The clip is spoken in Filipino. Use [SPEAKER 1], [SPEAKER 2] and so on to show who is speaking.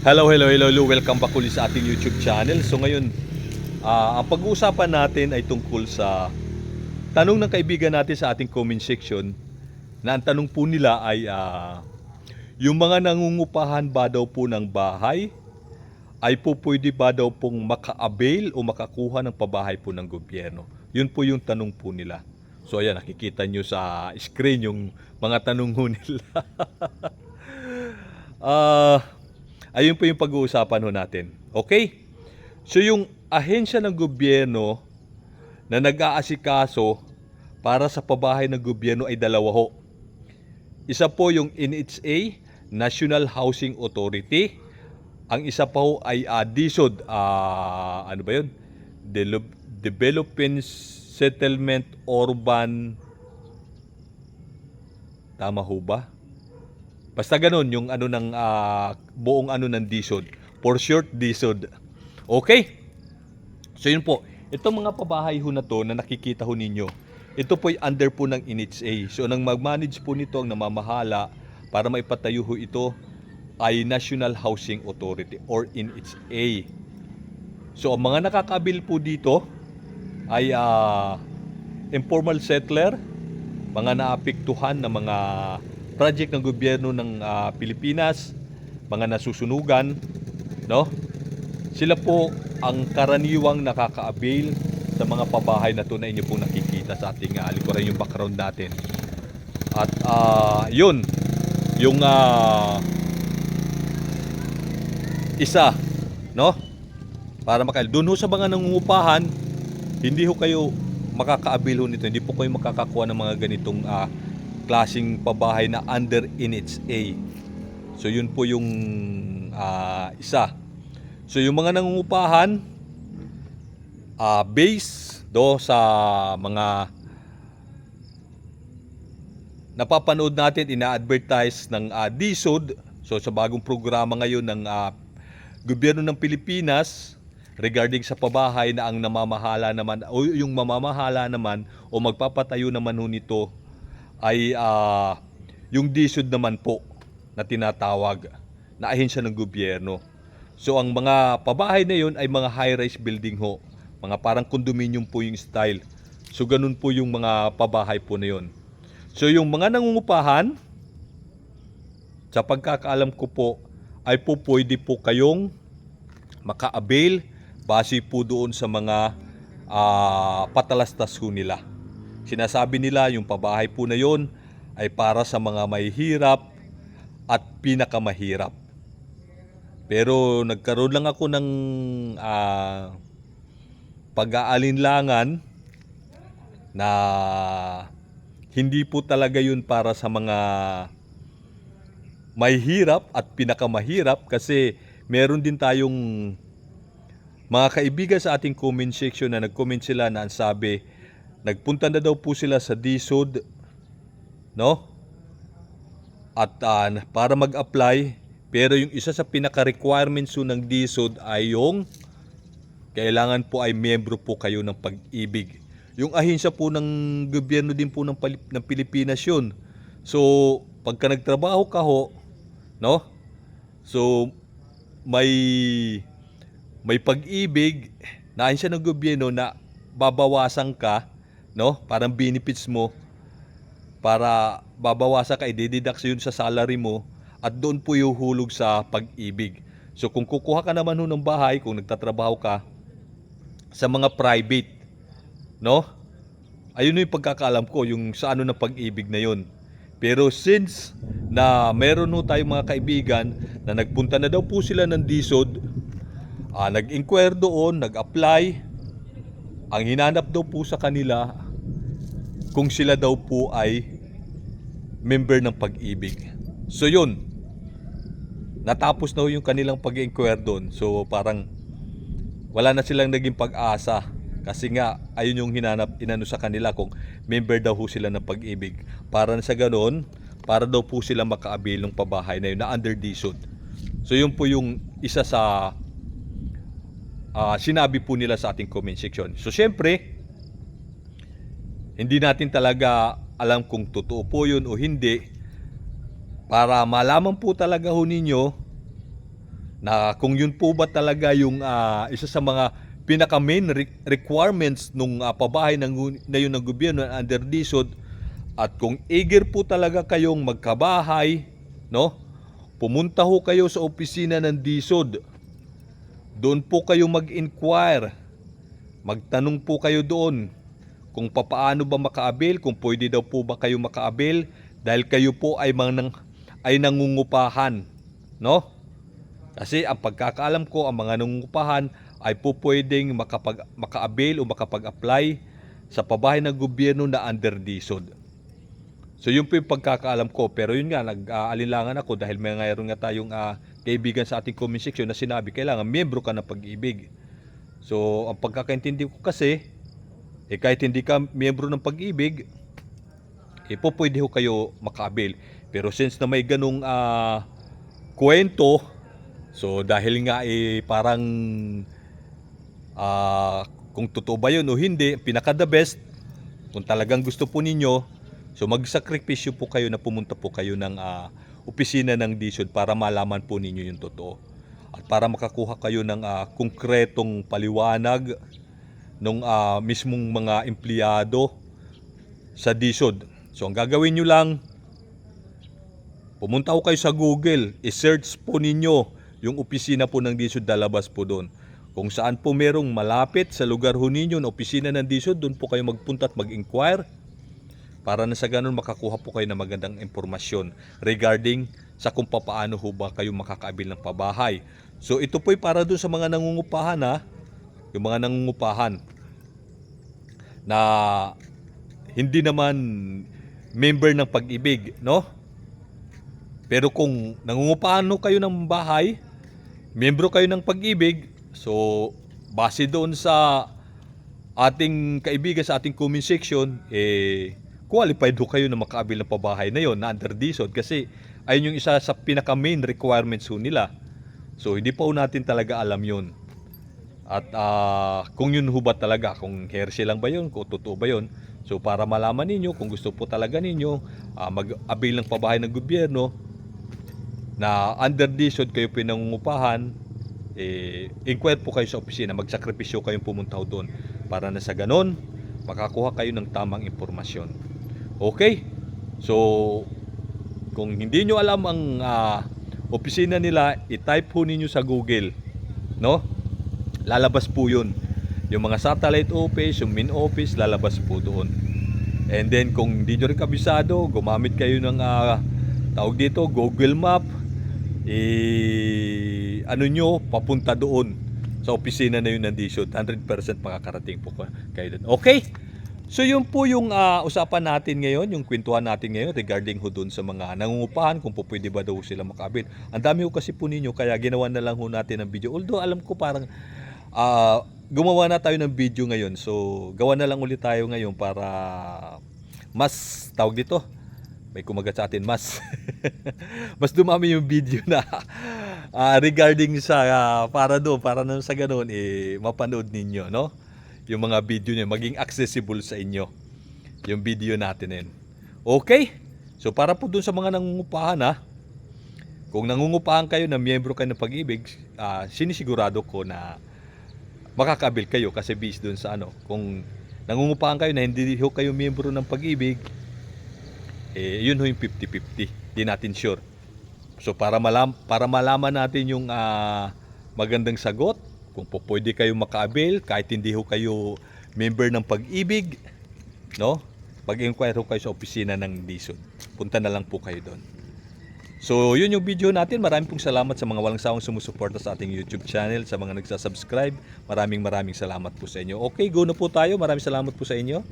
[SPEAKER 1] Hello. Welcome back ulit sa ating YouTube channel. So ngayon, ang pag-uusapan natin ay tungkol sa tanong ng kaibigan natin sa ating comment section na ang tanong po nila ay yung mga nangungupahan ba daw po ng bahay ay po pwede ba daw pong maka-avail o makakuha ng pabahay po ng gobyerno? Yun po yung tanong po nila. So ayan, nakikita nyo sa screen yung mga tanong ho nila. Ayun po yung pag-uusapan ho natin. Okay? So yung ahensya ng gobyerno na nag-aasikaso para sa pabahay ng gobyerno ay dalawa ho. Isa po yung NHA, National Housing Authority. Ang isa pa ho ay DSUD, ano ba yun? Development Settlement Urban, tama ho ba? Basta ganun yung ano ng buong ano ng DSUD. For short, DSUD. Okay? So yun po. Itong mga pabahay ho na to na nakikita ho ninyo, ito po ay under po ng NHA. So nang mag-manage po nito ang namamahala para maipatayo ho ito ay National Housing Authority or NHA. So ang mga nakakabil po dito ay informal settler, mga naapektuhan na mga project ng gobyerno ng Pilipinas, mga nasusunugan, no? Sila po ang karaniwang nakaka-avail sa mga pabahay na to na inyo pong nakikita sa ating likuran yung background natin. At yun, yung isa, no? Para doon ho sa mga nangungupahan, hindi ho kayo makaka-avail ho nito. Hindi po kayo makakakuha ng mga ganitong klaseng pabahay na under NHA. So yun po yung isa. So yung mga nangungupahan, base do sa mga napapanood natin, ina-advertise ng DSUD. So sa bagong programa ngayon ng gobyerno ng Pilipinas regarding sa pabahay na ang namamahala naman o yung mamamahala naman o magpapatayo naman ho nito ay yung DSUD naman po na tinatawag na ahensya ng gobyerno. So ang mga pabahay na yun ay mga high-rise building ho. Mga parang condominium po yung style. So ganun po yung mga pabahay po na yun. So yung mga nangungupahan, sa pagkakaalam ko po, ay po pwede po kayong maka-avail base po doon sa mga patalastas ho nila. Sinasabi nila yung pabahay po na yon ay para sa mga mahihirap at pinakamahirap. Pero nagkaroon lang ako ng pag-aalinlangan na hindi po talaga yun para sa mga mahihirap at pinakamahirap kasi meron din tayong mga kaibigan sa ating comment section na nag-comment sila na ang sabi, nagpunta na daw po sila sa DSUD, no? At para mag-apply, pero yung isa sa pinaka-requirements ng DSUD ay yung kailangan po ay miyembro po kayo ng Pag-ibig. Yung ahensya po ng gobyerno din po ng Pilipinas yun. So, pagka nagtrabaho ka ho, no? So, may Pag-ibig na ahensya ng gobyerno na babawasan ka, no? Parang benefits mo para babawasan ka, i-deduct yun sa salary mo at doon po yuhulog sa Pag-ibig. So kung kukuha ka naman ng bahay, kung nagtatrabaho ka sa mga private, no? Ayun yung pagkakaalam ko, yung sa ano ng Pag-ibig na yun. Pero since na meron ho tayong mga kaibigan na nagpunta na daw po sila ng DSUD, nag-inquire doon, nag-apply, ang hinanap daw po sa kanila kung sila daw po ay member ng Pag-ibig. So yun, natapos na yung kanilang pag-inquire doon. So parang wala na silang naging pag-asa kasi nga ayun yung inano sa kanila kung member daw po sila ng Pag-ibig. Para sa ganoon, para daw po sila maka-avail ng pabahay na yun na under DSUD. So yun po yung isa sa sinabi po nila sa ating comment section. So syempre, hindi natin talaga alam kung totoo po yun o hindi. Para malaman po talaga ho ninyo na kung yun po ba talaga yung isa sa mga pinaka main requirements nung pabahay na yun ng gobyerno under DSUD, at kung eager po talaga kayong magkabahay, no? Pumunta ho kayo sa opisina ng DSUD. Doon po kayo mag-inquire. Magtanong po kayo doon kung papaano ba maka-avail, kung pwede daw po ba kayo maka-avail dahil kayo po ay nangungupahan, no? Kasi ang pagkakaalam ko, ang mga nangungupahan ay po pwedeng maka-avail o makapag-apply sa pabahay ng gobyerno na under DSUD. So yun po yung pagkakaalam ko. Pero yun nga, nag-aalinlangan ako dahil mayroon nga tayong kaibigan sa ating comment section na sinabi kailangan miyembro ka ng Pag-ibig. So ang pagkakaintindi ko kasi, kahit hindi ka miyembro ng Pag-ibig, po pwede ho kayo maka-avail. Pero since na may ganung kwento, so dahil nga parang kung totoo ba yun o hindi, pinaka the best, kung talagang gusto po ninyo, so magsakripisyo po kayo na pumunta po kayo ng opisina ng DSUD para malaman po ninyo yung totoo. At para makakuha kayo ng konkretong paliwanag ng mismong mga empleyado sa DSUD. So ang gagawin nyo lang, pumunta po kayo sa Google, i-search po ninyo yung opisina po ng DSUD, lalabas po doon. Kung saan po merong malapit sa lugar ho ninyo na opisina ng DSUD, doon po kayo magpunta at mag-inquire para na sa ganun makakuha po kayo ng magandang impormasyon regarding sa kung paano ho ba kayo makakaabil ng pabahay. So ito po ay para doon sa mga nangungupahan yung mga nangungupahan na hindi naman member ng Pag-ibig, no? Pero kung nangungupahan kayo ng bahay, miyembro kayo ng Pag-ibig, so base doon sa ating kaibigan sa ating comment section, qualified ho kayo na makaabil ng pabahay na yon na under DSUD kasi ayun yung isa sa pinaka main requirements ho nila. So hindi pa ho natin talaga alam yun. At kung yun ho ba talaga, kung hearsay lang ba yun, kung totoo ba yun. So para malaman ninyo, kung gusto po talaga ninyo mag-avail ng pabahay ng gobyerno na under DSUD kayo pinangungupahan, inquire po kayo sa opisina, magsakripisyo kayong pumunta ho doon para na sa ganon makakuha kayo ng tamang impormasyon. Okay? So kung hindi nyo alam ang opisina nila, i-type po ninyo sa Google, no? Lalabas po yun. Yung mga satellite office, yung main office, lalabas po doon. And then kung hindi nyo rin kabisado, gumamit kayo ng tawag dito, Google Map, papunta doon sa opisina na yun ng DSUD. 100% makakarating po kayo doon. Okay? So yun po yung usapan natin ngayon, yung kwentuhan natin ngayon regarding ho doon sa mga nangungupahan, kung po pwede ba daw sila makabit. Ang dami ho kasi po ninyo, kaya ginawa na lang ho natin ng video. Although alam ko parang gumawa na tayo ng video ngayon. So gawa na lang ulit tayo ngayon para mas, tawag dito, may kumagat sa atin, mas mas dumami yung video na regarding sa para na sa ganoon mapanood ninyo, no? Yung mga video niyo maging accessible sa inyo yung video natin yan. Okay? So para po dun sa mga nangungupahan kung nangungupahan kayo na miyembro kayo ng Pag-ibig, sinisigurado ko na makakabil kayo kasi based dun sa kung nangungupahan kayo na hindi ho kayo miyembro ng Pag-ibig, yun ho yung 50-50. Di natin sure. So para malaman natin yung magandang sagot, kung po pwede kayo maka-avail kahit hindi ho kayo member ng Pag-ibig, no? Pag-inquire ho kayo sa opisina ng DSUD. Punta na lang po kayo doon. So yun yung video natin. Maraming pong salamat sa mga walang sawang sumusuporta sa ating YouTube channel, sa mga nagsasubscribe. Maraming salamat po sa inyo. Okay, go na po tayo. Maraming salamat po sa inyo.